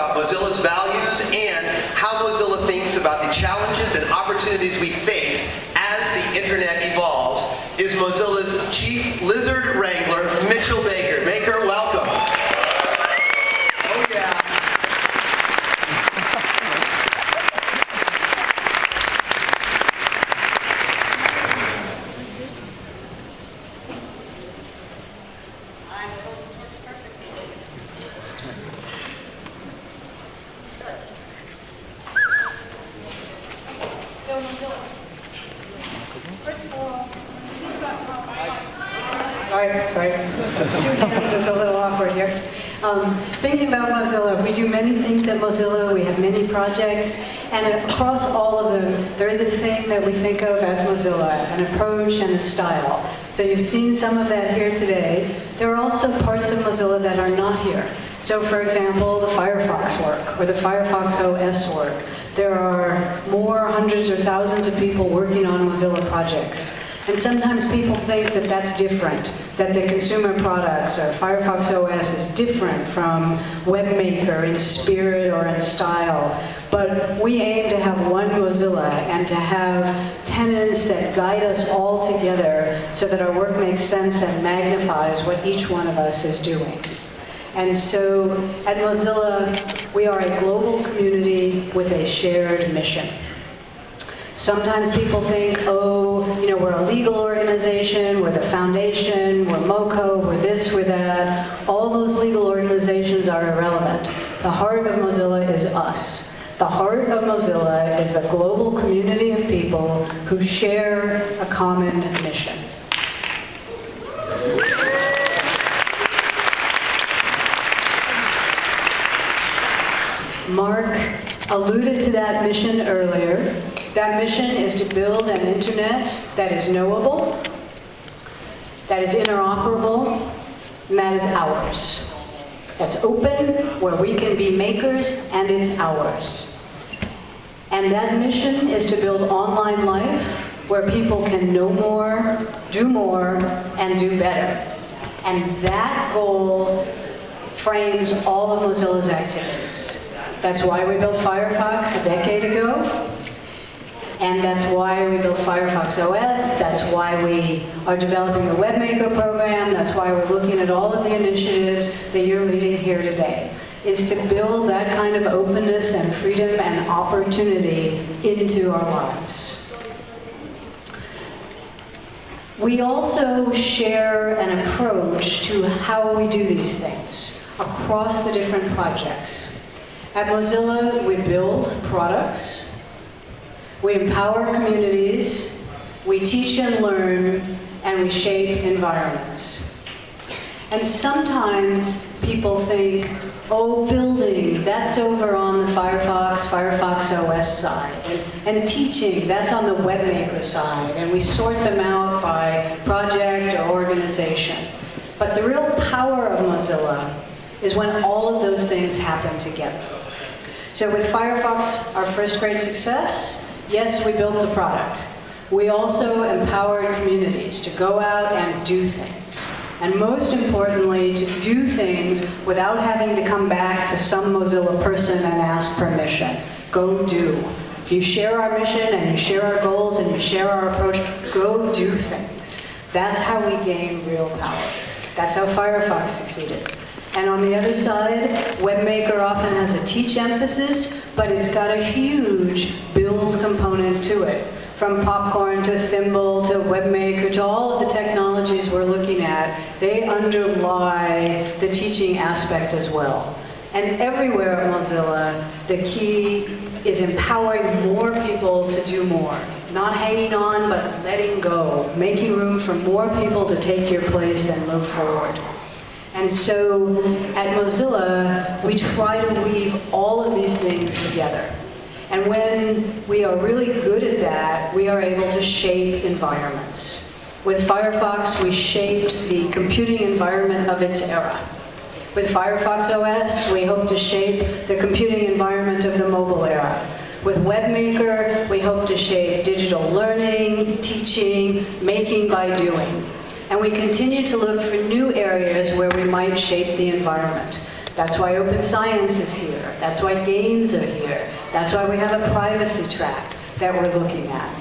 about Mozilla's values and how Mozilla thinks about the challenges and opportunities we face as the internet evolves is Mozilla's Chief Lizard Wrangler, Mitchell Baker. Baker, welcome. Oh yeah. Sorry. 2 hands is a little awkward here. Thinking about Mozilla, we do many things at Mozilla. We have many projects, and across all of them, there is a thing that we think of as Mozilla, an approach and a style. So you've seen some of that here today. There are also parts of Mozilla that are not here. So for example, the Firefox work, or the Firefox OS work. There are more hundreds or thousands of people working on Mozilla projects. And sometimes people think that that's different, that the consumer products or Firefox OS is different from WebMaker in spirit or in style. But we aim to have one Mozilla and to have tenets that guide us all together so that our work makes sense and magnifies what each one of us is doing. And so at Mozilla, we are a global community with a shared mission. Sometimes people think, oh, you know, we're a legal organization, we're the foundation, we're MoCo, we're this, we're that. All those legal organizations are irrelevant. The heart of Mozilla is us. The heart of Mozilla is the global community of people who share a common mission. Mark alluded to that mission earlier. That mission is to build an internet that is knowable, that is interoperable, and that is ours. That's open, where we can be makers, and it's ours. And that mission is to build online life where people can know more, and do better. And that goal frames all of Mozilla's activities. That's why we built Firefox a decade ago. And that's why we built Firefox OS. That's why we are developing the WebMaker program. That's why we're looking at all of the initiatives that you're leading here today, is to build that kind of openness and freedom and opportunity into our lives. We also share an approach to how we do these things across the different projects. At Mozilla, we build products, we empower communities, we teach and learn, and we shape environments. And sometimes people think, oh, building, that's over on the Firefox OS side. And teaching, that's on the WebMaker side. And we sort them out by project or organization. But the real power of Mozilla is when all of those things happen together. So with Firefox, our first great success, yes, we built the product. We also empowered communities to go out and do things. And most importantly, to do things without having to come back to some Mozilla person and ask permission. Go do. If you share our mission and you share our goals and you share our approach, go do things. That's how we gain real power. That's how Firefox succeeded. And on the other side, WebMaker often has a teach emphasis, but it's got a huge build component to it. From Popcorn to Thimble to WebMaker to all of the technologies we're looking at, they underlie the teaching aspect as well. And everywhere at Mozilla, the key is empowering more people to do more. Not hanging on, but letting go. Making room for more people to take your place and move forward. And so at Mozilla, we try to weave all of these things together. And when we are really good at that, we are able to shape environments. With Firefox, we shaped the computing environment of its era. With Firefox OS, we hope to shape the computing environment of the mobile era. With WebMaker, we hope to shape digital learning, teaching, making by doing. And we continue to look for new areas where we might shape the environment. That's why open science is here. That's why games are here. That's why we have a privacy track that we're looking at.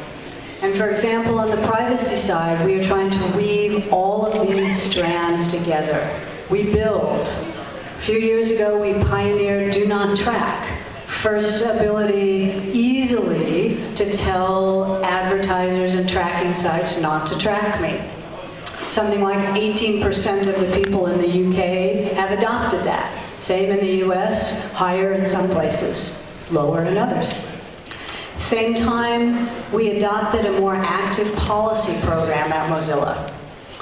And for example, on the privacy side, we are trying to weave all of these strands together. We build. A few years ago, we pioneered Do Not Track. First ability easily to tell advertisers and tracking sites not to track me. Something like 18% of the people in the UK have adopted that. Same in the US, higher in some places, lower in others. Same time, we adopted a more active policy program at Mozilla.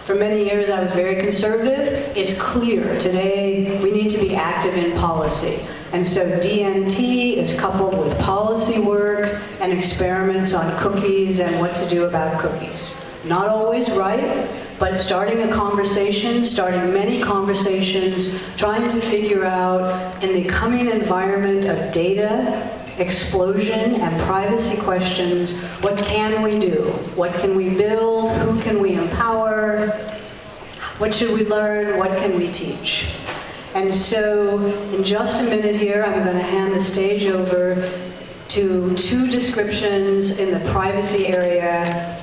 For many years, I was very conservative. It's clear today we need to be active in policy. And so DNT is coupled with policy work and experiments on cookies and what to do about cookies. Not always right, but starting a conversation, starting many conversations, trying to figure out in the coming environment of data explosion and privacy questions, what can we do? What can we build? Who can we empower? What should we learn? What can we teach? And so in just a minute here, I'm going to hand the stage over to two descriptions in the privacy area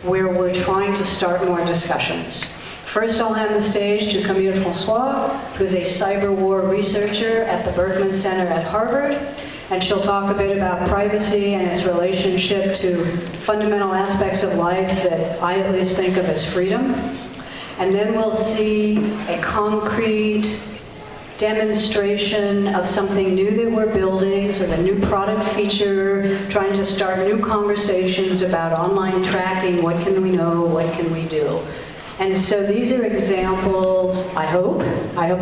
where we're trying to start more discussions. First, I'll hand the stage to Camille Francois, who's a cyber war researcher at the Berkman Center at Harvard, and she'll talk a bit about privacy and its relationship to fundamental aspects of life that I at least think of as freedom. And then we'll see a concrete demonstration of something new that we're building, sort of a new product feature, trying to start new conversations about online tracking. What can we know? What can we do? And so these are examples, I hope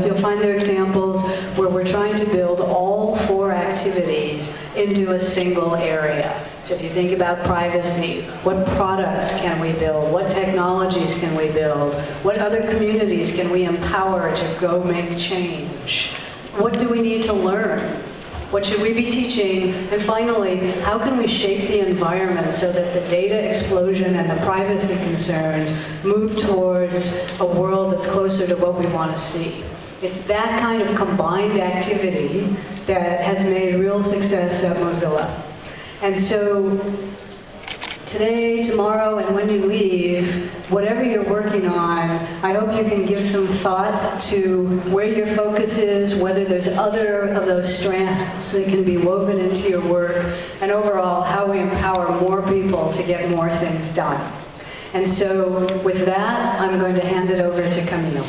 you'll find they're examples where we're trying to build all four activities into a single area. So if you think about privacy, what products can we build? What technologies can we build? What other communities can we empower to go make change? What do we need to learn? What should we be teaching? And finally, how can we shape the environment so that the data explosion and the privacy concerns move towards a world that's closer to what we want to see? It's that kind of combined activity that has made real success at Mozilla. And so today, tomorrow, and when you leave, whatever you're working on, I hope you can give some thought to where your focus is, whether there's other of those strands that can be woven into your work, and overall, how we empower more people to get more things done. And so with that, I'm going to hand it over to Camille.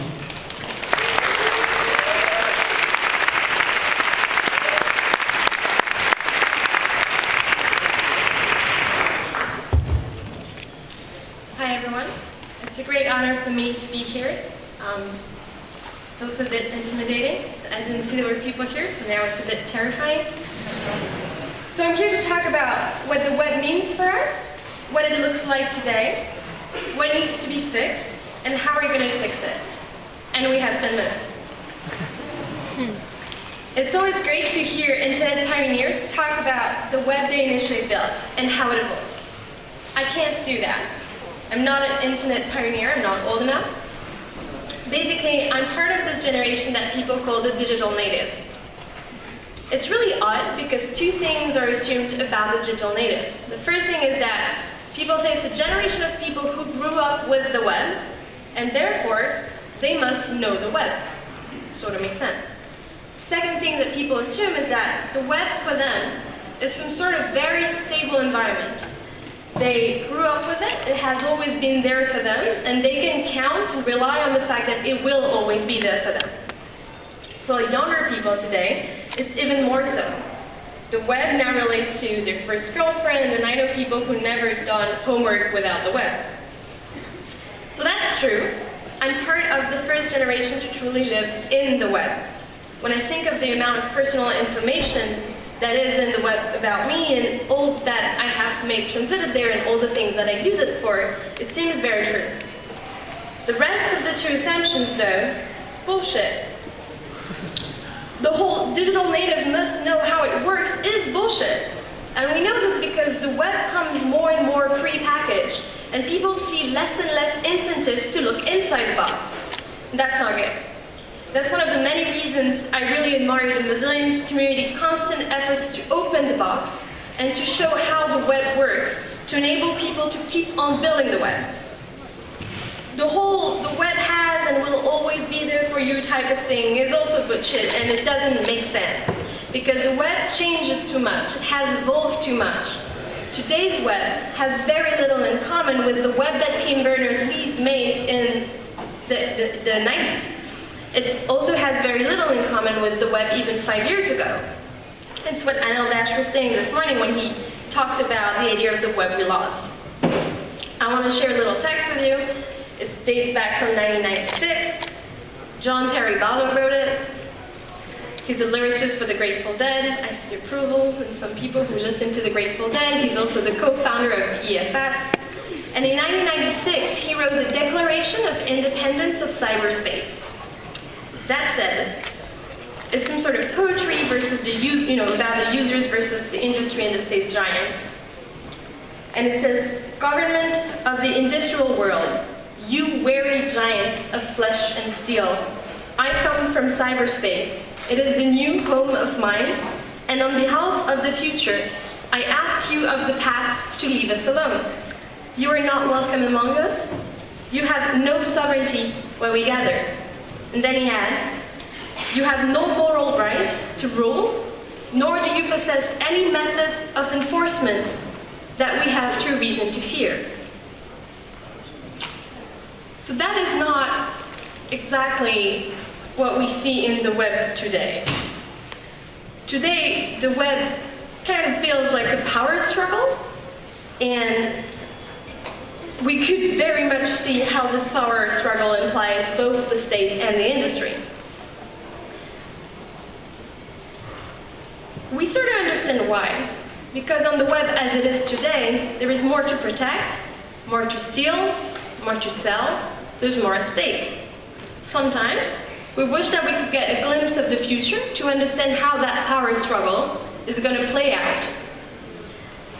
It's a great honor for me to be here. It's also a bit intimidating. I didn't see there were people here, so now it's a bit terrifying. So I'm here to talk about what the web means for us, what it looks like today, what needs to be fixed, and how we're going to fix it. And we have 10 minutes. It's always great to hear internet pioneers talk about the web they initially built and how it evolved. I can't do that. I'm not an internet pioneer, I'm not old enough. Basically, I'm part of this generation that people call the digital natives. It's really odd because two things are assumed about the digital natives. The first thing is that people say it's a generation of people who grew up with the web, and therefore, they must know the web. Sort of makes sense. Second thing that people assume is that the web for them is some sort of very stable environment. They grew up with it, it has always been there for them, and they can count and rely on the fact that it will always be there for them. For younger people today, it's even more so. The web now relates to their first girlfriend, and I know people who never done homework without the web. So that's true. I'm part of the first generation to truly live in the web. When I think of the amount of personal information that is in the web about me and all that I have made transited there and all the things that I use it for, it seems very true. The rest of the two assumptions, though, is bullshit. The whole digital native must know how it works is bullshit. And we know this because the web comes more and more pre-packaged, and people see less and less incentives to look inside the box. And that's not good. That's one of the many reasons I really admire the Mozillian community's constant efforts to open the box and to show how the web works, to enable people to keep on building the web. The web has and will always be there for you type of thing is also bullshit, and it doesn't make sense. Because the web changes too much, it has evolved too much. Today's web has very little in common with the web that Tim Berners-Lee made in the 90s. It also has very little in common with the web even 5 years ago. It's what Anil Dash was saying this morning when he talked about the idea of the web we lost. I want to share a little text with you. It dates back from 1996. John Perry Barlow wrote it. He's a lyricist for the Grateful Dead. I see approval in some people who listen to the Grateful Dead. He's also the co-founder of the EFF. And in 1996, he wrote the Declaration of Independence of Cyberspace. That says, it's some sort of poetry versus about the users versus the industry and the state giant. And it says, government of the industrial world, you weary giants of flesh and steel, I come from cyberspace. It is the new home of mind, and on behalf of the future, I ask you of the past to leave us alone. You are not welcome among us. You have no sovereignty where we gather. And then he adds, you have no moral right to rule, nor do you possess any methods of enforcement that we have true reason to fear. So that is not exactly what we see in the web today. Today, the web kind of feels like a power struggle, and we could very much see how this power struggle implies both the state and the industry. We sort of understand why. Because on the web as it is today, there is more to protect, more to steal, more to sell, there's more at stake. Sometimes, we wish that we could get a glimpse of the future to understand how that power struggle is going to play out.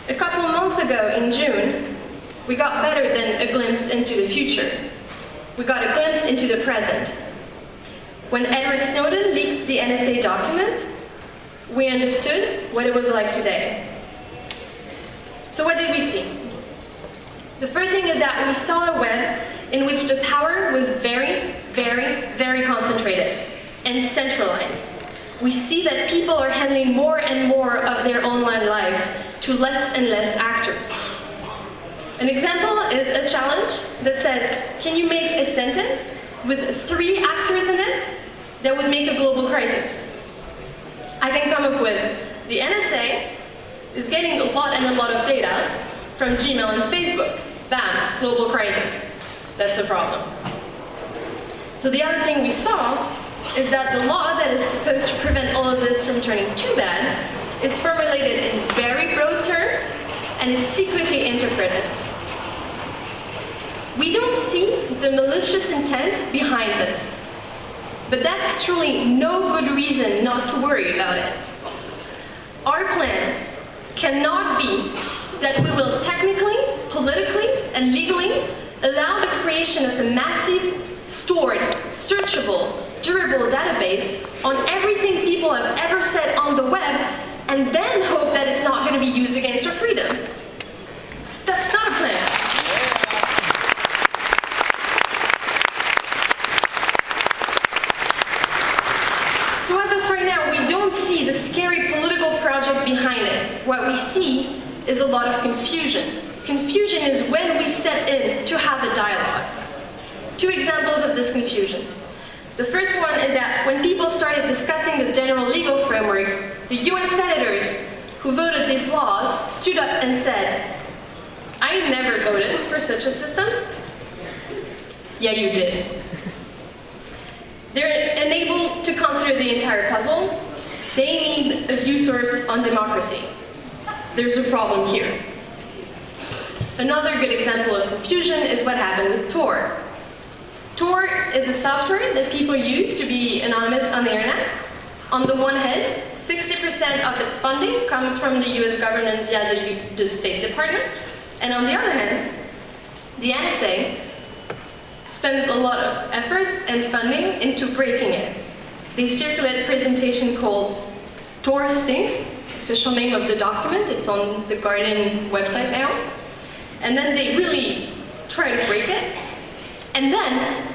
A couple of months ago in June, we got better than a glimpse into the future. We got a glimpse into the present. When Edward Snowden leaked the NSA document, we understood what it was like today. So what did we see? The first thing is that we saw a web in which the power was very, very, very concentrated and centralized. We see that people are handling more and more of their online lives to less and less actors. An example is a challenge that says, can you make a sentence with 3 actors in it that would make a global crisis? I can come up with the NSA is getting a lot of data from Gmail and Facebook. Bam, global crisis. That's a problem. So the other thing we saw is that the law that is supposed to prevent all of this from turning too bad is formulated in very broad terms and it's secretly interpreted. We don't see the malicious intent behind this, but that's truly no good reason not to worry about it. Our plan cannot be that we will technically, politically, and legally allow the creation of a massive, stored, searchable, durable database on everything people have ever said on the web and then hope that it's not going to be used against our freedom. That's not a plan. So as of right now, we don't see the scary political project behind it. What we see is a lot of confusion. Confusion is when we step in to have a dialogue. 2 examples of this confusion. The first one is that when people started discussing the general legal framework, the US senators who voted these laws stood up and said, I never voted for such a system. Yeah, you did. They're unable to consider the entire puzzle. They need a view source on democracy. There's a problem here. Another good example of confusion is what happened with Tor. Tor is a software that people use to be anonymous on the internet. On the one hand, 60% of its funding comes from the US government via the State Department. And on the other hand, the NSA spends a lot of effort and funding into breaking it. They circulated a presentation called Tor Stinks, official name of the document. It's on the Guardian website now. And then they really try to break it. And then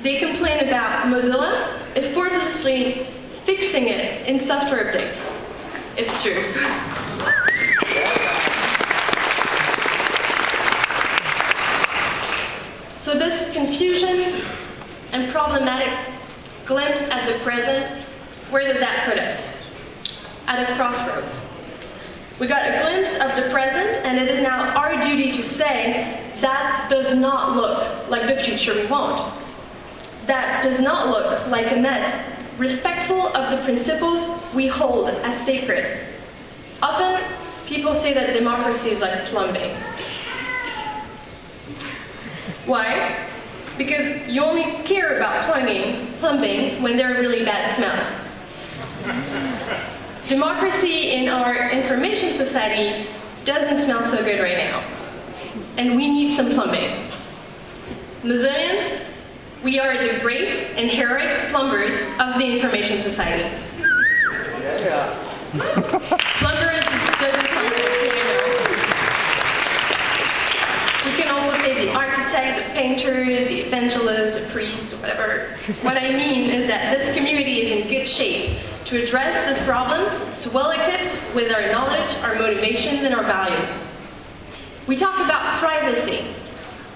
they complain about Mozilla effortlessly fixing it in software updates. It's true. So this confusion and problematic glimpse at the present, where does that put us? At a crossroads. We got a glimpse of the present, and it is now our duty to say that does not look like the future we want. That does not look like a net respectful of the principles we hold as sacred. Often, people say that democracy is like plumbing. Why? Because you only care about plumbing when there are really bad smells. Democracy in our information society doesn't smell so good right now. And we need some plumbing. Mozillians, we are the great and heroic plumbers of the information society. Yeah. Plumbers doesn't sound sexy, I know. We can also say the architect, the painters, the evangelist, the priest, or whatever. What I mean is that this community is in good shape to address these problems. It's well equipped with our knowledge, our motivations, and our values. We talk about privacy,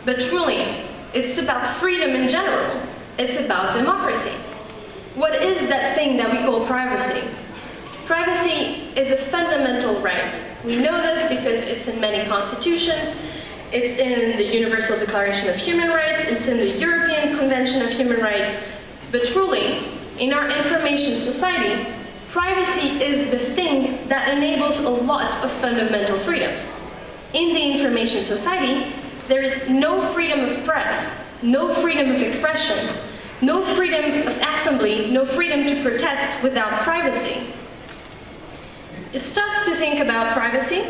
but truly, it's about freedom in general. It's about democracy. What is that thing that we call privacy? Privacy is a fundamental right. We know this because it's in many constitutions. It's in the Universal Declaration of Human Rights. It's in the European Convention of Human Rights. But truly, in our information society, privacy is the thing that enables a lot of fundamental freedoms. In the information society, there is no freedom of press, no freedom of expression, no freedom of assembly, no freedom to protest without privacy. It's tough to think about privacy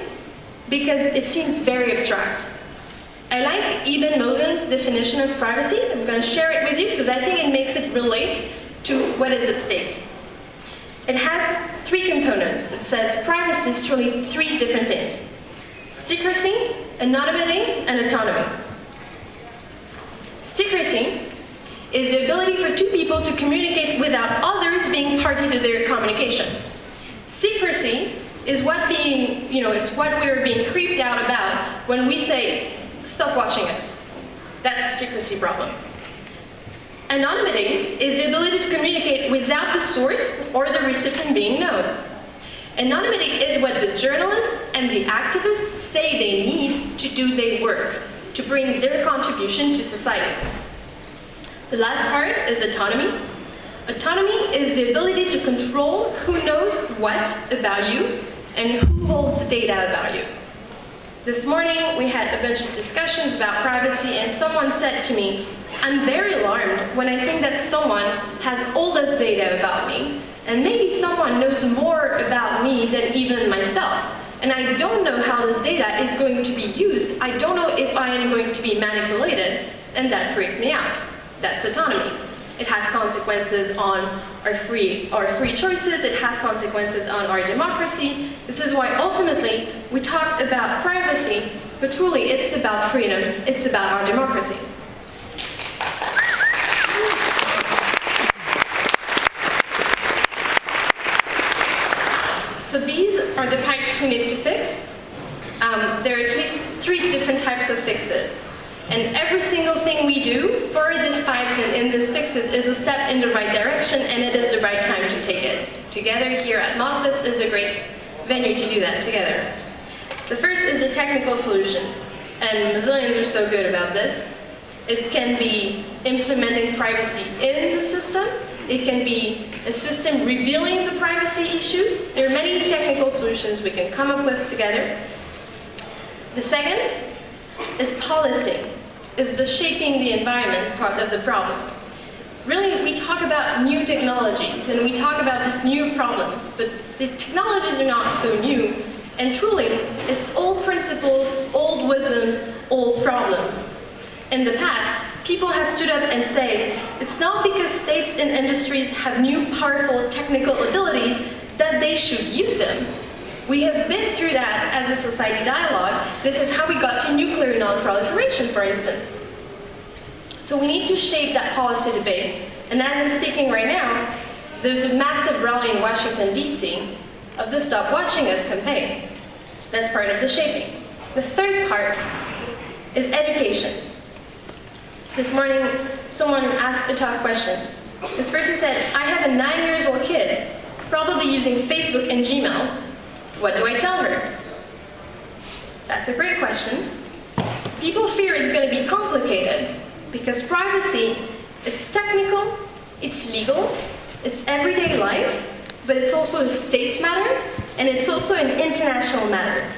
because it seems very abstract. I like Eben Logan's definition of privacy. I'm going to share it with you because I think it makes it relate to what is at stake. It has three components. It says privacy is truly three different things: secrecy, anonymity, and autonomy. Secrecy is the ability for two people to communicate without others being party to their communication. Secrecy is it's what we're being creeped out about when we say, stop watching us. That's secrecy problem. Anonymity is the ability to communicate without the source or the recipient being known. Anonymity is what the journalists and the activists say they need to do their work, to bring their contribution to society. The last part is autonomy. Autonomy is the ability to control who knows what about you and who holds data about you. This morning we had a bunch of discussions about privacy, and someone said to me, I'm very alarmed when I think that someone has all this data about me, and maybe someone knows more about me than even myself. And I don't know how this data is going to be used. I don't know if I am going to be manipulated, and that freaks me out. That's autonomy. It has consequences on our free choices. It has consequences on our democracy. This is why ultimately we talk about privacy, but truly it's about freedom. It's about our democracy. So these are the pipes we need to fix. There are at least three different types of fixes. And every single thing we do for these pipes and in these fixes is a step in the right direction, and it is the right time to take it. Together here at mozfest is a great venue to do that together. The first is the technical solutions. And Mozillians are so good about this. It can be implementing privacy in the system. It can be a system revealing the privacy issues. There are many technical solutions we can come up with together. The second is policy. Is the shaping the environment part of the problem. Really, we talk about new technologies and we talk about these new problems, but the technologies are not so new. And truly, it's old principles, old wisdoms, old problems. In the past, people have stood up and said, it's not because states and industries have new powerful technical abilities that they should use them. We have been through that as a society dialogue. This is how we got to nuclear non-proliferation, for instance. So we need to shape that policy debate. And as I'm speaking right now, there's a massive rally in Washington, D.C. of the Stop Watching Us campaign. That's part of the shaping. The third part is education. This morning, someone asked a tough question. This person said, I have a 9-year-old kid, probably using Facebook and Gmail. What do I tell her? That's a great question. People fear it's going to be complicated because privacy, it's technical, it's legal, it's everyday life, but it's also a state matter, and it's also an international matter.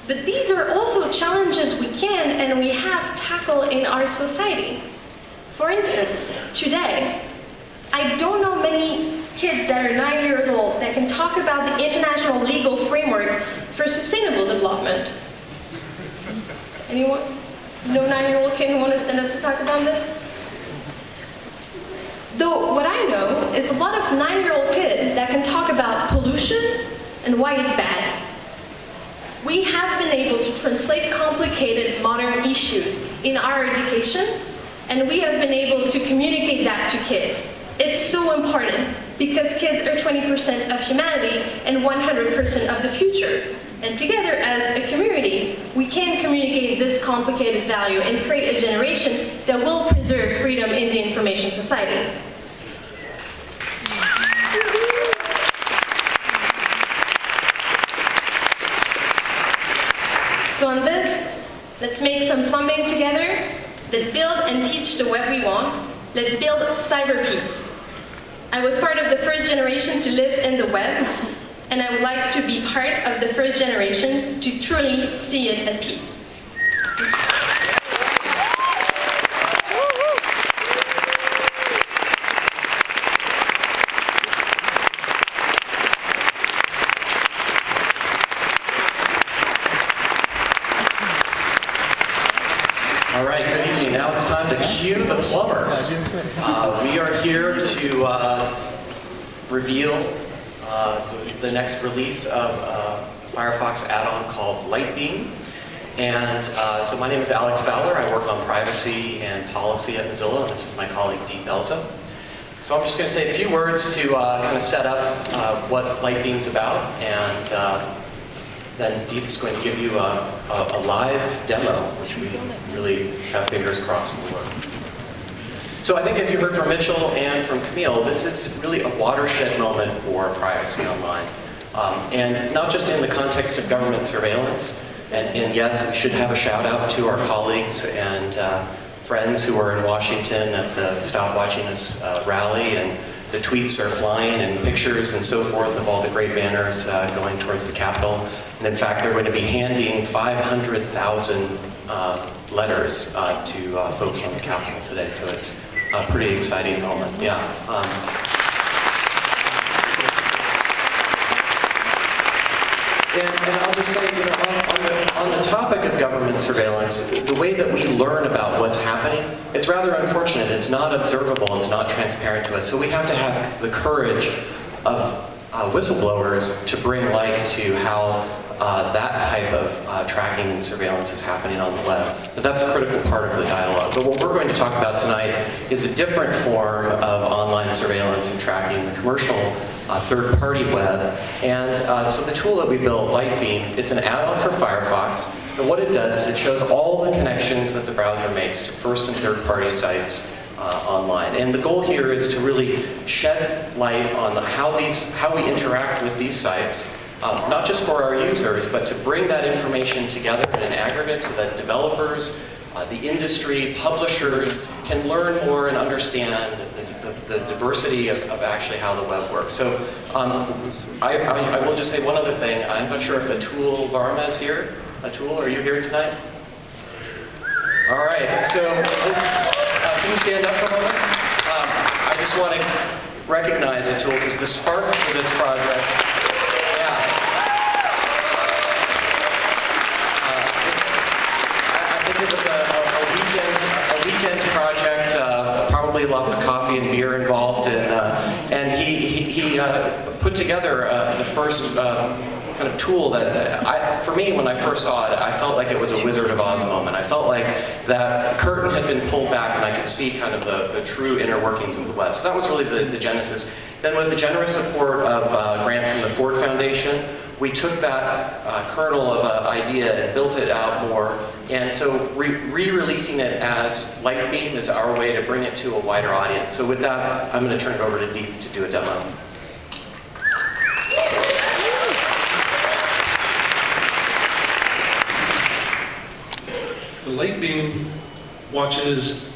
But these are also challenges we can and we have tackled in our society. For instance, today, I don't know many kids that are 9 years old that can talk about the international legal framework for sustainable development. Anyone? No 9-year-old kid who want to stand up to talk about this? Though what I know is a lot of 9-year-old kids that can talk about pollution and why it's bad. We have been able to translate complicated modern issues in our education, and we have been able to communicate that to kids. It's so important because kids are 20% of humanity and 100% of the future. And together as a community, we can communicate this complicated value and create a generation that will preserve freedom in the information society. So on this, let's make some plumbing together. Let's build and teach the web we want. Let's build cyber peace. I was part of the first generation to live in the web, and I would like to be part of the first generation to truly see it at peace. All right, good evening. Now it's time to cue the plumbers. We are here to reveal the next release of a Firefox add-on called Lightbeam. And so my name is Alex Fowler. I work on privacy and policy at Mozilla, and this is my colleague Dee Elza. So I'm just going to say a few words to kind of set up what Lightbeam's about, and then Deeth is going to give you a live demo, which we really have fingers crossed will work. So I think as you heard from Mitchell and from Camille, this is really a watershed moment for privacy online. And not just in the context of government surveillance. And yes, we should have a shout out to our colleagues and friends who are in Washington at the Stop Watching Us rally, and the tweets are flying and pictures and so forth of all the great banners going towards the Capitol. And in fact, they're going to be handing 500,000 letters to folks on the Capitol today. So it's a pretty exciting moment. Yeah. And I'll just say, you know, on the topic of government surveillance, the way that we learn about what's happening, it's rather unfortunate. It's not observable. It's not transparent to us. So we have to have the courage of whistleblowers to bring light to how that type of tracking and surveillance is happening on the web. But that's a critical part of the dialogue. But what we're going to talk about tonight is a different form of online surveillance and tracking, the commercial third-party web. And so the tool that we built, Lightbeam, it's an add-on for Firefox. And what it does is it shows all the connections that the browser makes to first and third-party sites online. And the goal here is to really shed light on how we interact with these sites, not just for our users, but to bring that information together in an aggregate so that developers, the industry, publishers can learn more and understand the diversity of actually how the web works. So I will just say one other thing. I'm not sure if Atul Varma is here. Atul, are you here tonight? All right. So can you stand up for a moment? I just want to recognize Atul because the spark for this project. I think it was a weekend project put together the first kind of tool that, for me, when I first saw it, I felt like it was a Wizard of Oz moment. I felt like that curtain had been pulled back and I could see kind of the true inner workings of the web. So that was really the genesis. Then with the generous support of a grant from the Ford Foundation, we took that kernel of an idea and built it out more. And so re-releasing it as Lightbeam is our way to bring it to a wider audience. So with that, I'm going to turn it over to Deeth to do a demo. The Lightbeam watches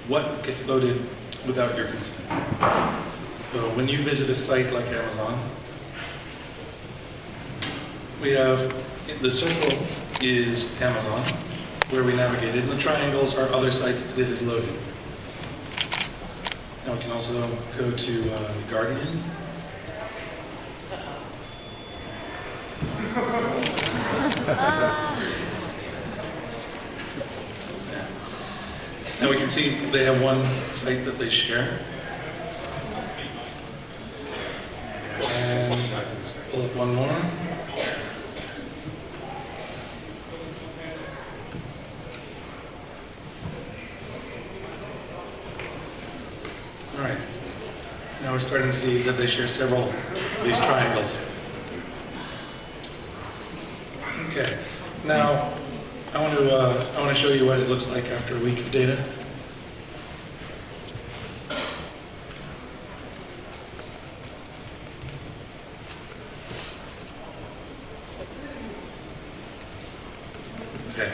what gets loaded without your consent. So when you visit a site like Amazon, we have, the circle is Amazon, where we navigated, and the triangles are other sites that it is loading. Now we can also go to The Guardian. Now we can see they have one site that they share. And pull up one more. All right. Now we're starting to see that they share several of these triangles. Okay. Now I want to show you what it looks like after a week of data. Okay.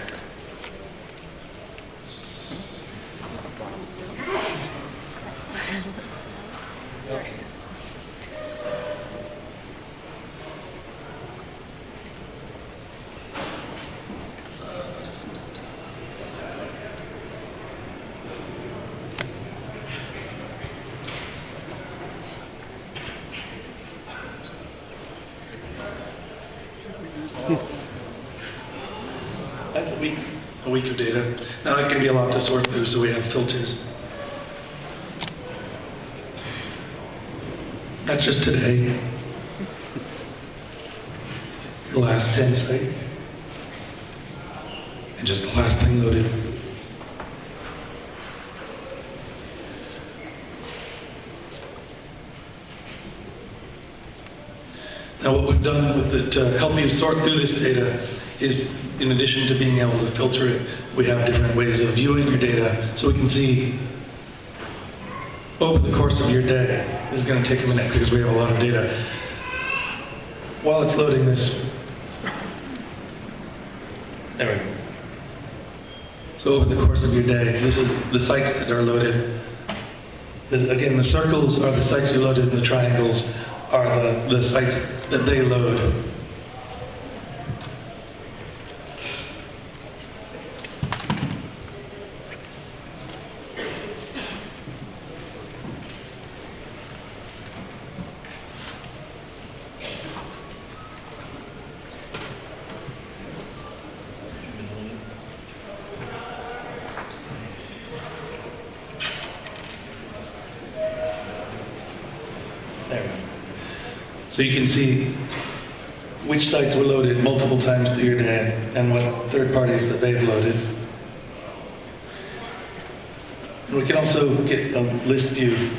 That's a week of data. Now that can be a lot to sort through, so we have filters. That's just today. The last 10 sites. And just the last thing loaded. Now what we've done with it to help you sort through this data is, in addition to being able to filter it, we have different ways of viewing your data, so we can see over the course of your day. This is going to take a minute because we have a lot of data. While it's loading this, there we go. So over the course of your day, this is the sites that are loaded. Again, the circles are the sites you loaded, and the triangles are the sites that they load. There we go. So you can see which sites were loaded multiple times through your day and what third parties that they've loaded. And we can also get a list view.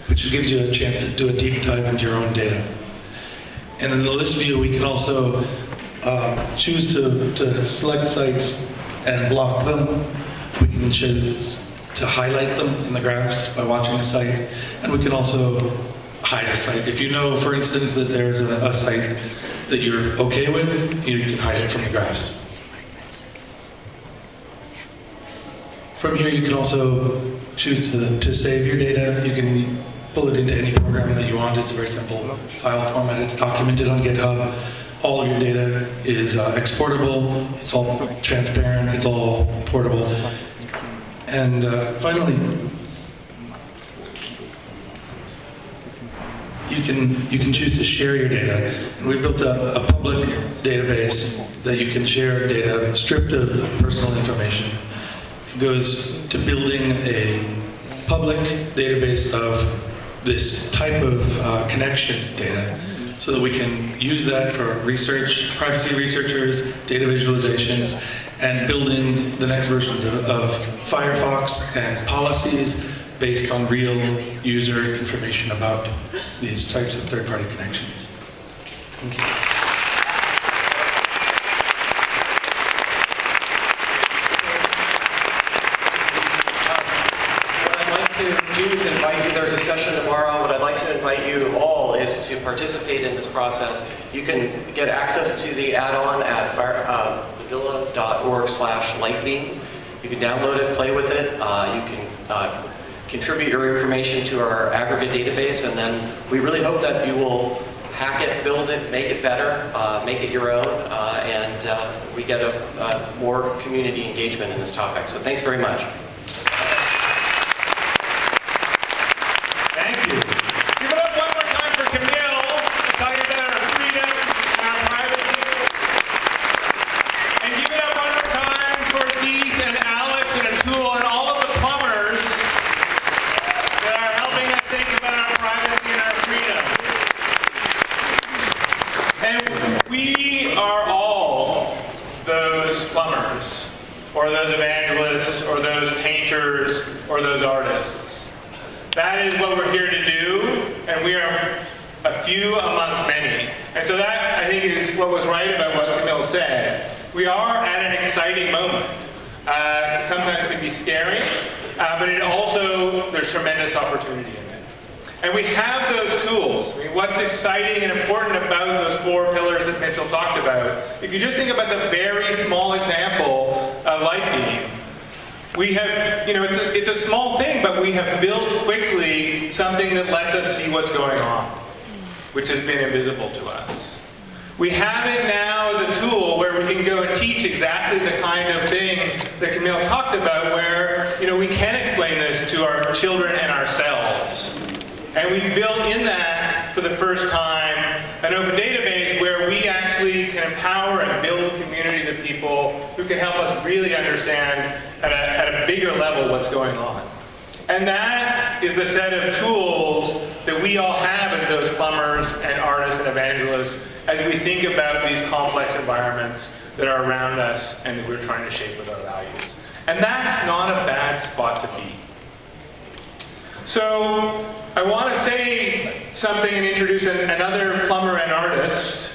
Which gives you a chance to do a deep dive into your own data. And in the list view, we can also choose to select sites and block them. We can choose to highlight them in the graphs by watching the site, and we can also hide a site. If you know, for instance, that there's a site that you're okay with, you can hide it from the graphs. From here, you can also choose to save your data. You can pull it into any program that you want. It's a very simple file format. It's documented on GitHub. All of your data is exportable. It's all transparent. It's all portable. And finally, you can choose to share your data. And we've built a public database that you can share data that's stripped of personal information. goes to building a public database of this type of connection data so that we can use that for research, privacy researchers, data visualizations, and building the next versions of Firefox and policies based on real user information about these types of third-party connections. Thank you. To invite you, there's a session tomorrow. What I'd like to invite you all is to participate in this process. You can get access to the add-on at mozilla.org/lightbeam. You can download it, play with it. You can contribute your information to our aggregate database, and then we really hope that you will hack it, build it, make it better, make it your own, and we get a more community engagement in this topic. So thanks very much. Thank you. Give it up one more time for Camille, talking about our freedom and our privacy. And give it up one more time for Keith and Alex and Atul and all of the plumbers that are helping us think about our privacy and our freedom. And we are all those plumbers, or those evangelists, or those painters, or those artists. That is what we're here to do, and we are a few amongst many. And so that, I think, is what was right about what Camille said. We are at an exciting moment. Sometimes it can be scary, but it also, there's tremendous opportunity in it. And we have those tools. I mean, what's exciting and important about those 4 pillars that Mitchell talked about, if you just think about the very small example of Lightbeam, we have, it's a small thing, but we have built quickly something that lets us see what's going on, which has been invisible to us. We have it now as a tool where we can go and teach exactly the kind of thing that Camille talked about, where, we can explain this to our children and ourselves. And we built in that, for the first time, an open database where we actually can empower and build communities of people who can help us really understand at a bigger level what's going on. And that is the set of tools that we all have as those plumbers and artists and evangelists as we think about these complex environments that are around us and that we're trying to shape with our values. And that's not a bad spot to be. So I want to say something and introduce another plumber and artist,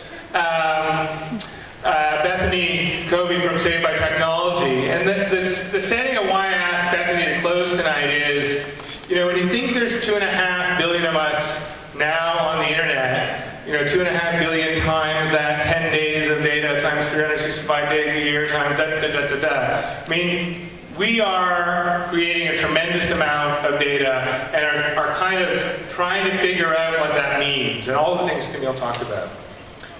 Bethany Kobe from Saved by Technology. And the setting of why I asked Bethany to close tonight is, when you think there's 2.5 billion of us now on the internet, 2.5 billion times that 10 days of data times 365 days a year times I mean, we are creating a tremendous amount of data and are kind of trying to figure out what that means and all the things Camille talked about.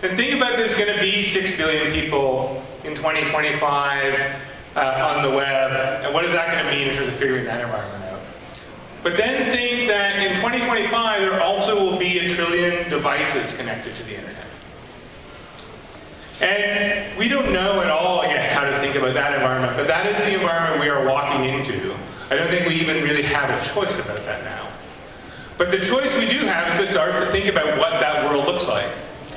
And think about there's going to be 6 billion people in 2025 on the web, and what is that going to mean in terms of figuring that environment out? But then think that in 2025 there also will be 1 trillion devices connected to the internet. And we don't know at all yet how to think about that environment, but that is the environment we are walking into. I don't think we even really have a choice about that now. But the choice we do have is to start to think about what that world looks like.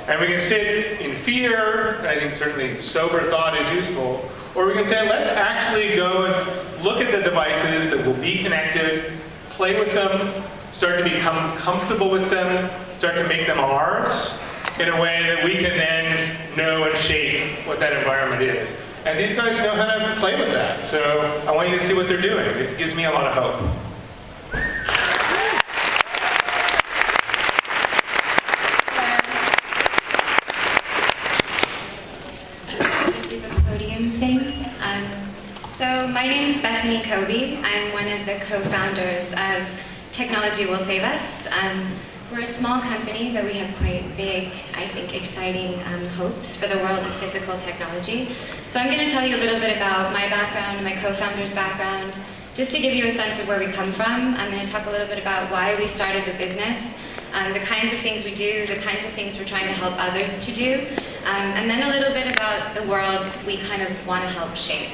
And we can sit in fear, and I think certainly sober thought is useful, or we can say, let's actually go and look at the devices that will be connected, play with them, start to become comfortable with them, start to make them ours, in a way that we can then know and shape what that environment is. And these guys know how to play with that. So I want you to see what they're doing. It gives me a lot of hope. Do the podium thing. So my name is Bethany Kobe. I'm one of the co-founders of Technology Will Save Us. We're a small company, but we have quite big, I think, exciting hopes for the world of physical technology. So I'm going to tell you a little bit about my background, my co-founder's background, just to give you a sense of where we come from. I'm going to talk a little bit about why we started the business, the kinds of things we do, the kinds of things we're trying to help others to do, and then a little bit about the world we kind of want to help shape.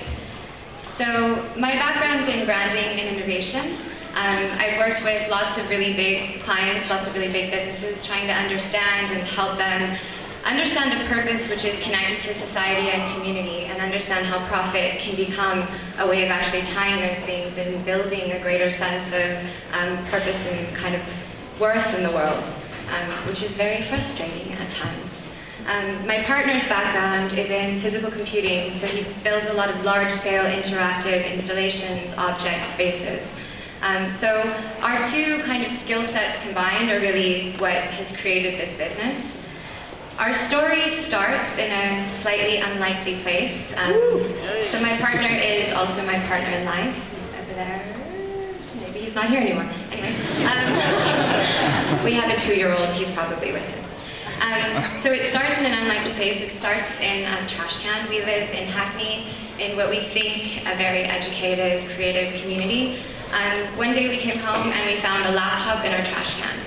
So my background's in branding and innovation. I've worked with lots of really big clients, lots of really big businesses, trying to understand and help them understand a purpose which is connected to society and community, and understand how profit can become a way of actually tying those things and building a greater sense of purpose and kind of worth in the world, which is very frustrating at times. My partner's background is in physical computing, so he builds a lot of large-scale interactive installations, objects, spaces. So our two kind of skill sets combined are really what has created this business. Our story starts in a slightly unlikely place. So my partner is also my partner in life. He's over there. Maybe he's not here anymore. Anyway, we have a 2-year-old. He's probably with him. So it starts in an unlikely place. It starts in a trash can. We live in Hackney, in what we think a very educated, creative community. One day we came home and we found a laptop in our trash can.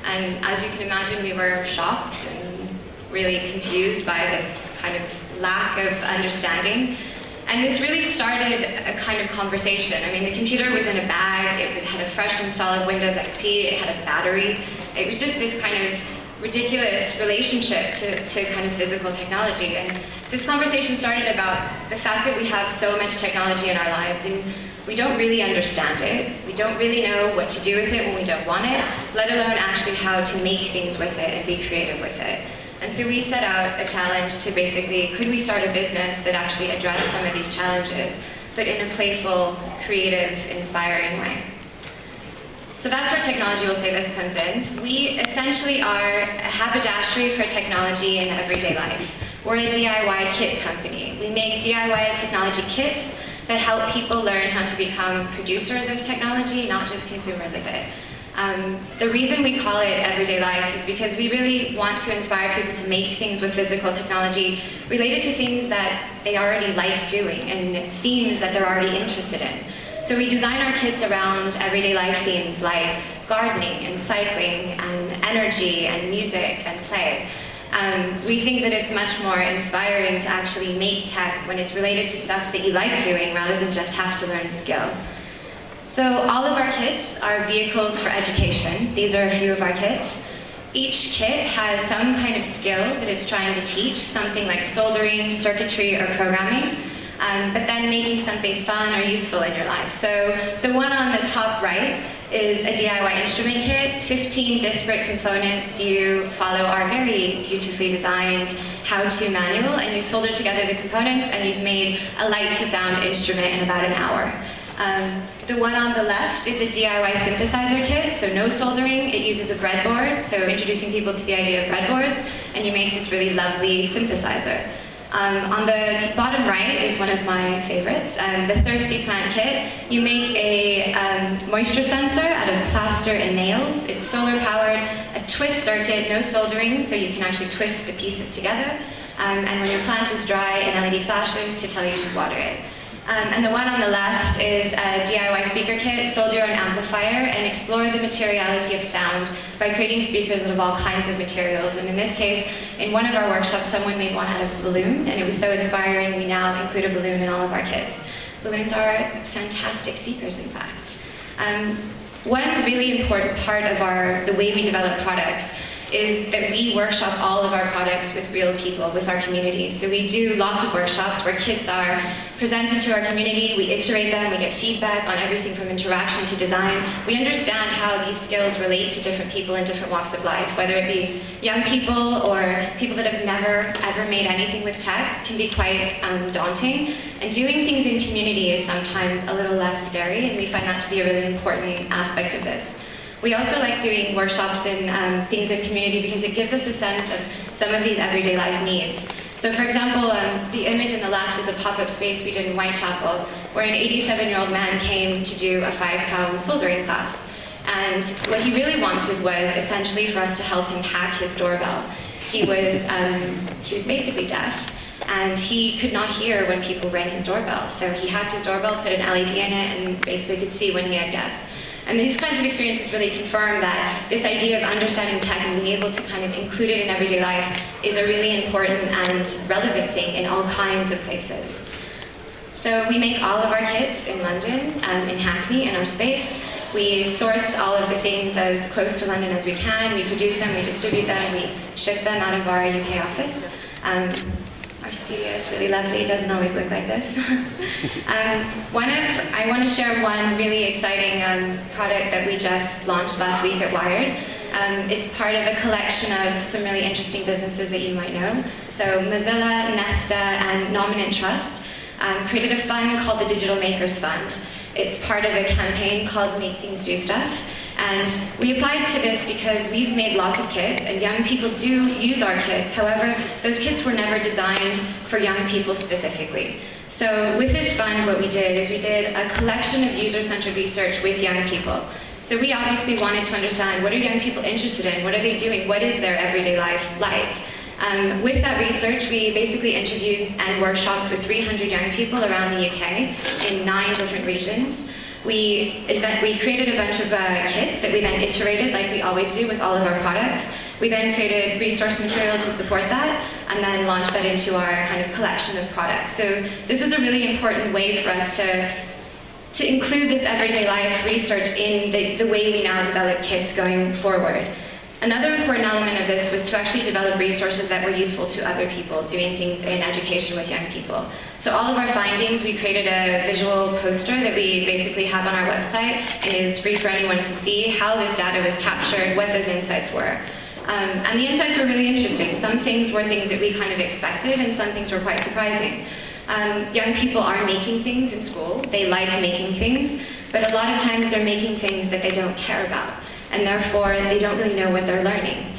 And as you can imagine, we were shocked and really confused by this kind of lack of understanding. And this really started a kind of conversation. I mean, the computer was in a bag. It had a fresh install of Windows XP. It had a battery. It was just this kind of ridiculous relationship to kind of physical technology. And this conversation started about the fact that we have so much technology in our lives and we don't really understand it. We don't really know what to do with it when we don't want it, let alone actually how to make things with it and be creative with it. And so we set out a challenge to basically, could we start a business that actually addressed some of these challenges, but in a playful, creative, inspiring way. So that's where Technology Will Save Us comes in. We essentially are a haberdashery for technology in everyday life. We're a DIY kit company. We make DIY technology kits that help people learn how to become producers of technology, not just consumers of it. The reason we call it everyday life is because we really want to inspire people to make things with physical technology related to things that they already like doing and themes that they're already interested in. So we design our kits around everyday life themes like gardening and cycling and energy and music and play. We think that it's much more inspiring to actually make tech when it's related to stuff that you like doing rather than just have to learn a skill. So all of our kits are vehicles for education. These are a few of our kits. Each kit has some kind of skill that it's trying to teach, something like soldering, circuitry, or programming, but then making something fun or useful in your life. So the one on the top right is a DIY instrument kit, 15 disparate components. You follow our very beautifully designed how-to manual, and you solder together the components, and you've made a light-to-sound instrument in about an hour. The one on the left is a DIY synthesizer kit, so no soldering. It uses a breadboard, so introducing people to the idea of breadboards, and you make this really lovely synthesizer. On the bottom right is one of my favorites, the Thirsty Plant Kit. You make a moisture sensor out of plaster and nails. It's solar powered, a twist circuit, no soldering, so you can actually twist the pieces together. And when your plant is dry, and LED flashes to tell you to water it. And the one on the left is a DIY speaker kit, solder your own amplifier, and explore the materiality of sound by creating speakers out of all kinds of materials. And in this case, in one of our workshops, someone made one out of a balloon, and it was so inspiring, we now include a balloon in all of our kits. Balloons are fantastic speakers, in fact. One really important part of the way we develop products is that we workshop all of our products with real people, with our community. So we do lots of workshops where kits are presented to our community, we iterate them, we get feedback on everything from interaction to design. We understand how these skills relate to different people in different walks of life, whether it be young people or people that have never ever made anything with tech can be quite daunting. And doing things in community is sometimes a little less scary, and we find that to be a really important aspect of this. We also like doing workshops and things in community because it gives us a sense of some of these everyday life needs. So for example, the image in the left is a pop-up space we did in Whitechapel, where an 87-year-old man came to do a 5-pound soldering class. And what he really wanted was essentially for us to help him hack his doorbell. He was basically deaf, and he could not hear when people rang his doorbell. So he hacked his doorbell, put an LED in it, and basically could see when he had guests. And these kinds of experiences really confirm that this idea of understanding tech and being able to kind of include it in everyday life is a really important and relevant thing in all kinds of places. So we make all of our kits in London, in Hackney, in our space. We source all of the things as close to London as we can. We produce them, we distribute them, we ship them out of our UK office. Our studio is really lovely. It doesn't always look like this. I want to share one really exciting product that we just launched last week at Wired. It's part of a collection of some really interesting businesses that you might know. So Mozilla, Nesta, and Nominant Trust created a fund called the Digital Makers Fund. It's part of a campaign called Make Things Do Stuff. And we applied to this because we've made lots of kits, and young people do use our kits. However, those kits were never designed for young people specifically. So with this fund, what we did is we did a collection of user-centered research with young people. So we obviously wanted to understand, what are young people interested in? What are they doing? What is their everyday life like? With that research, we basically interviewed and workshopped with 300 young people around the UK in 9 different regions. We created a bunch of kits that we then iterated like we always do with all of our products. We then created resource material to support that and then launched that into our kind of collection of products. So this was a really important way for us to include this everyday life research in the way we now develop kits going forward. Another important element of this was to actually develop resources that were useful to other people doing things in education with young people. So all of our findings, we created a visual poster that we basically have on our website and is free for anyone to see how this data was captured, what those insights were. And the insights were really interesting. Some things were things that we kind of expected and some things were quite surprising. Young people are making things in school. They like making things, but a lot of times they're making things that they don't care about, and therefore they don't really know what they're learning.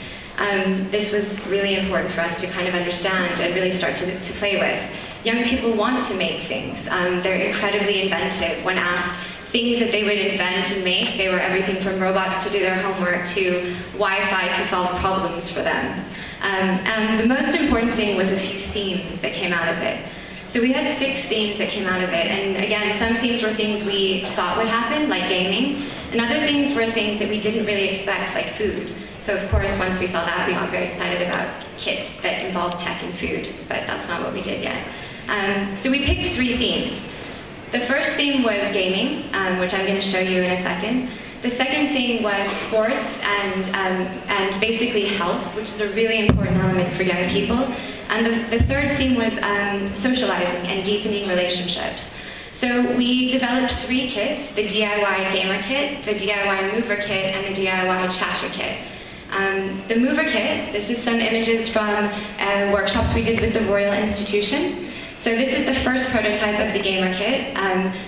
This was really important for us to kind of understand and really start to play with. Young people want to make things. They're incredibly inventive. When asked things that they would invent and make, they were everything from robots to do their homework to Wi-Fi to solve problems for them. And the most important thing was a few themes that came out of it. So we had 6 themes that came out of it, and again, some themes were things we thought would happen, like gaming, and other things were things that we didn't really expect, like food. So of course, once we saw that, we got very excited about kits that involved tech and food, but that's not what we did yet. So we picked 3 themes. The first theme was gaming, which I'm going to show you in a second. The second thing was sports and basically health, which is a really important element for young people. And the third theme was socializing and deepening relationships. So we developed 3 kits, the DIY Gamer Kit, the DIY Mover Kit, and the DIY Chatter Kit. The Mover Kit, this is some images from workshops we did with the Royal Institution. So this is the first prototype of the Gamer Kit.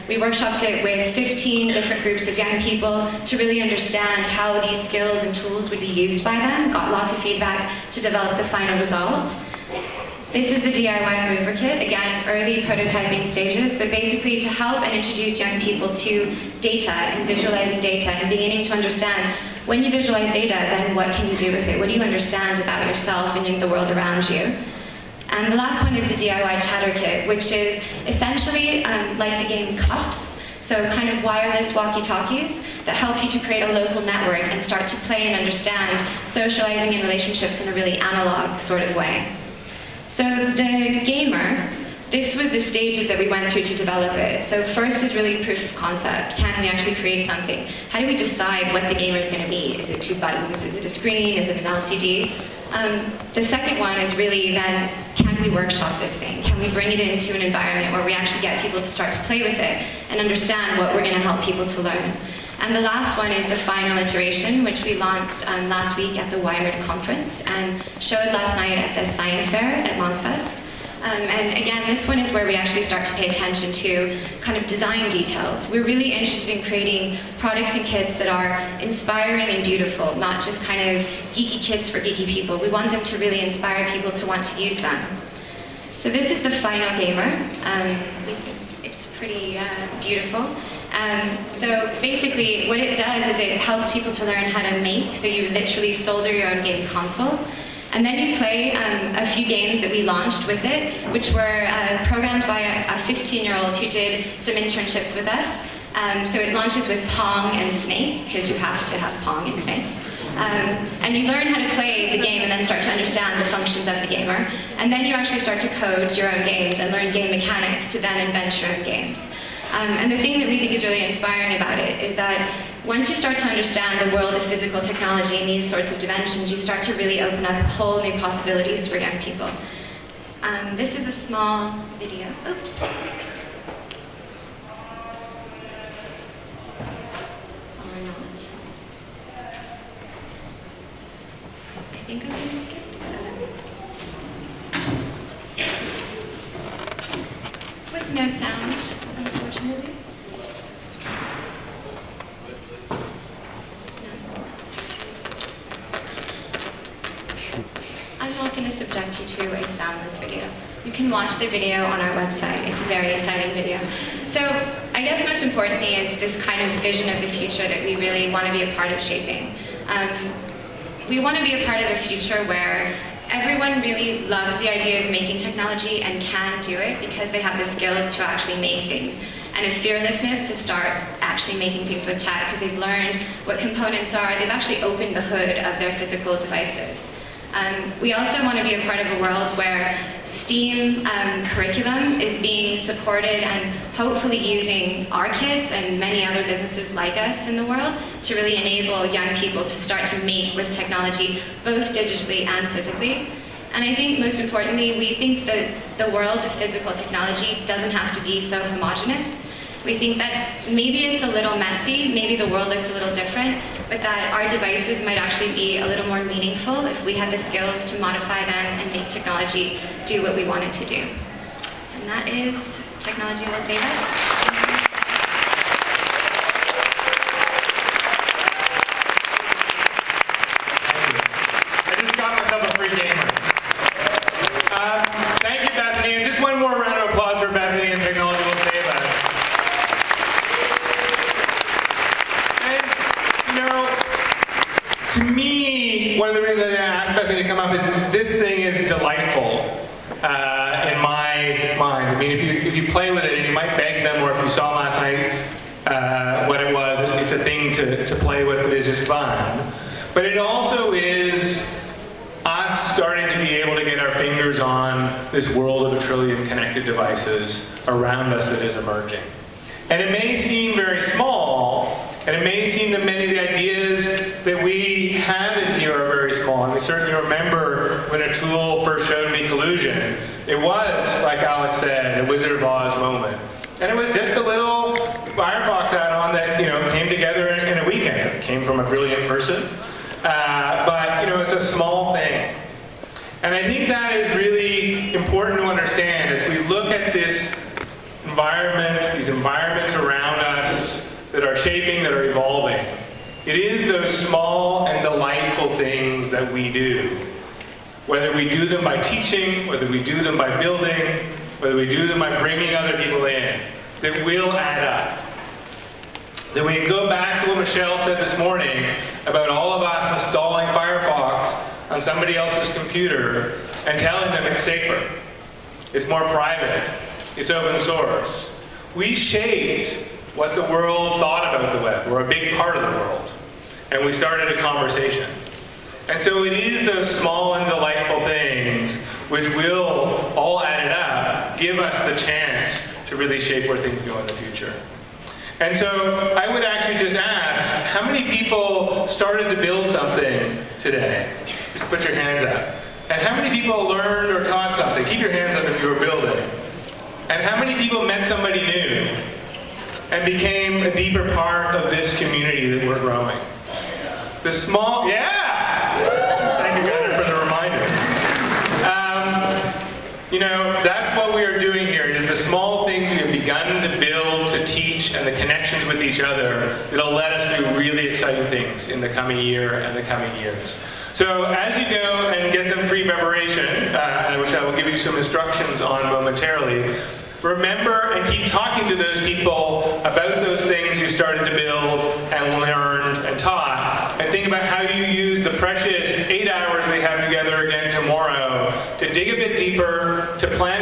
We workshopped it with 15 different groups of young people to really understand how these skills and tools would be used by them, got lots of feedback to develop the final result. This is the DIY Mover Kit, again, early prototyping stages, but basically to help and introduce young people to data and visualizing data and beginning to understand when you visualize data, then what can you do with it? What do you understand about yourself and in the world around you? And the last one is the DIY Chatter Kit, which is essentially like the game Cups, so kind of wireless walkie-talkies that help you to create a local network and start to play and understand socializing and relationships in a really analog sort of way. So the gamer, this was the stages that we went through to develop it. So first is really proof of concept. Can we actually create something? How do we decide what the gamer is going to be? Is it 2 buttons? Is it a screen? Is it an LCD? The second one is really then, can we workshop this thing? Can we bring it into an environment where we actually get people to start to play with it and understand what we're going to help people to learn? And the last one is the final iteration, which we launched last week at the Wired conference and showed last night at the science fair at mozfest. And again, this one is where we actually start to pay attention to kind of design details. We're really interested in creating products and kits that are inspiring and beautiful, not just kind of geeky kits for geeky people. We want them to really inspire people to want to use them. So this is the final gamer. It's pretty beautiful. So basically what it does is it helps people to learn how to make. So you literally solder your own game console. And then you play a few games that we launched with it, which were programmed by a 15-year-old who did some internships with us. So it launches with Pong and Snake, because you have to have Pong and Snake. And you learn how to play the game and then start to understand the functions of the gamer. And then you actually start to code your own games and learn game mechanics to then invent your own games. And the thing that we think is really inspiring about it is that once you start to understand the world of physical technology in these sorts of dimensions, you start to really open up whole new possibilities for young people. This is a small video. Oops. Or not. I think I'm going to skip that. With no sound, unfortunately. I'm not going to subject you to a soundless video. You can watch the video on our website. It's a very exciting video. So I guess most importantly is this kind of vision of the future that we really want to be a part of shaping. We want to be a part of a future where everyone really loves the idea of making technology and can do it because they have the skills to actually make things and a fearlessness to start actually making things with tech because they've learned what components are. They've actually opened the hood of their physical devices. We also want to be a part of a world where STEAM curriculum is being supported and hopefully using our kids and many other businesses like us in the world to really enable young people to start to make with technology, both digitally and physically. And I think most importantly, we think that the world of physical technology doesn't have to be so homogenous. We think that maybe it's a little messy, maybe the world looks a little different, but that our devices might actually be a little more meaningful if we had the skills to modify them and make technology do what we want it to do. And that is Technology Will Save Us. I just got myself a free gamer. Thank you, Bethany, and just one more round of applause for Bethany and Technology Will Save Us. To me, one of the reasons I asked Bethany to come up is this thing is delightful in my mind. I mean, if you play with it and you might beg them, or if you saw last night what it was, it's a thing to play with that is just fun. But it also is us starting to be able to get our fingers on this world of 1 trillion connected devices around us that is emerging. And it may seem very small, and it may seem that many of the ideas that we have in here are very small. And we certainly remember when a tool first showed me collusion. It was, like Alex said, a Wizard of Oz moment. And it was just a little Firefox add-on that came together in a weekend. It came from a brilliant person. But it's a small thing. And I think that is really important to understand as we look at this environment, these environments around us that are shaping, that are evolving. It is those small and delightful things that we do. Whether we do them by teaching, whether we do them by building, whether we do them by bringing other people in, that will add up. That we can go back to what Michelle said this morning about all of us installing Firefox on somebody else's computer and telling them it's safer, it's more private, it's open source. We shaped what the world thought about the web. We're a big part of the world. And we started a conversation. And so it is those small and delightful things which will, all added up, give us the chance to really shape where things go in the future. And so I would actually just ask, how many people started to build something today? Just put your hands up. And how many people learned or taught something? Keep your hands up if you were building. And how many people met somebody new and became a deeper part of this community that we're growing? The small, yeah! Thank you, Gunnar, for the reminder. That's what we are doing here. It is the small things we have begun to build, to teach, and the connections with each other that'll let us do really exciting things in the coming year and the coming years. So as you go and get some free preparation, which I will give you some instructions on momentarily, remember and keep talking to those people about those things you started to build and learned and taught, and think about how you use the precious 8 hours we have together again tomorrow to dig a bit deeper, to plan